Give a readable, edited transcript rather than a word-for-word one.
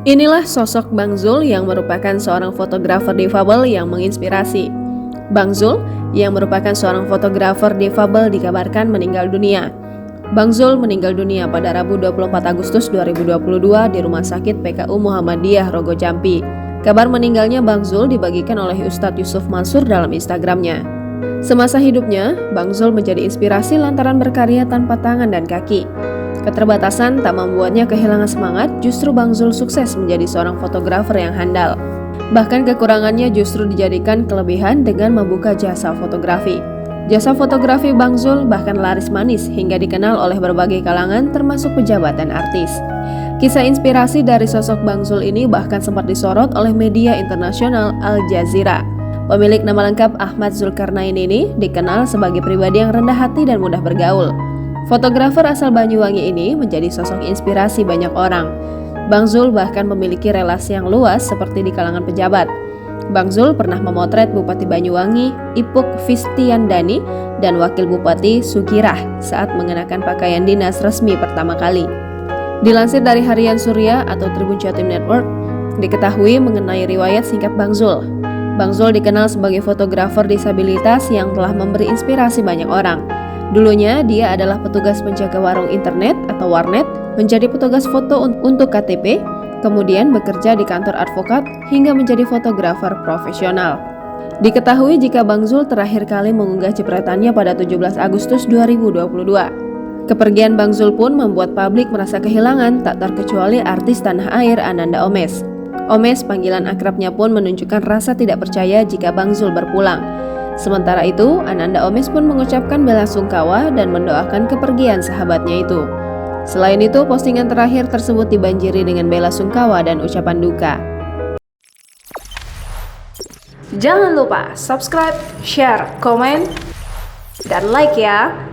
Inilah sosok Bang Zul yang merupakan seorang fotografer difabel yang menginspirasi. Bang Zul yang merupakan seorang fotografer difabel dikabarkan meninggal dunia. Bang Zul meninggal dunia pada Rabu 24 Agustus 2022 di Rumah Sakit PKU Muhammadiyah Rogo Jampi. Kabar meninggalnya Bang Zul dibagikan oleh Ustadz Yusuf Mansur dalam Instagramnya. Semasa hidupnya, Bang Zul menjadi inspirasi lantaran berkarya tanpa tangan dan kaki. Keterbatasan tak membuatnya kehilangan semangat, justru Bang Zul sukses menjadi seorang fotografer yang handal. Bahkan kekurangannya justru dijadikan kelebihan dengan membuka jasa fotografi. Jasa fotografi Bang Zul bahkan laris manis hingga dikenal oleh berbagai kalangan termasuk pejabat dan artis. Kisah inspirasi dari sosok Bang Zul ini bahkan sempat disorot oleh media internasional Al Jazeera. Pemilik nama lengkap Ahmad Zulkarnain ini dikenal sebagai pribadi yang rendah hati dan mudah bergaul. Fotografer asal Banyuwangi ini menjadi sosok inspirasi banyak orang. Bang Zul bahkan memiliki relasi yang luas seperti di kalangan pejabat. Bang Zul pernah memotret Bupati Banyuwangi, Ipuk Fistiandani, dan Wakil Bupati Sugirah saat mengenakan pakaian dinas resmi pertama kali. Dilansir dari Harian Surya atau Tribun Jatim Network, diketahui mengenai riwayat singkat Bang Zul. Bang Zul dikenal sebagai fotografer disabilitas yang telah memberi inspirasi banyak orang. Dulunya dia adalah petugas penjaga warung internet atau warnet, menjadi petugas foto untuk KTP, kemudian bekerja di kantor advokat hingga menjadi fotografer profesional. Diketahui jika Bang Zul terakhir kali mengunggah jepretannya pada 17 Agustus 2022. Kepergian Bang Zul pun membuat publik merasa kehilangan, tak terkecuali artis tanah air Ananda Omes. Omes, panggilan akrabnya, pun menunjukkan rasa tidak percaya jika Bang Zul berpulang. Sementara itu, Ananda Omes pun mengucapkan belasungkawa dan mendoakan kepergian sahabatnya itu. Selain itu, postingan terakhir tersebut dibanjiri dengan belasungkawa dan ucapan duka. Jangan lupa subscribe, share, komen, dan like ya!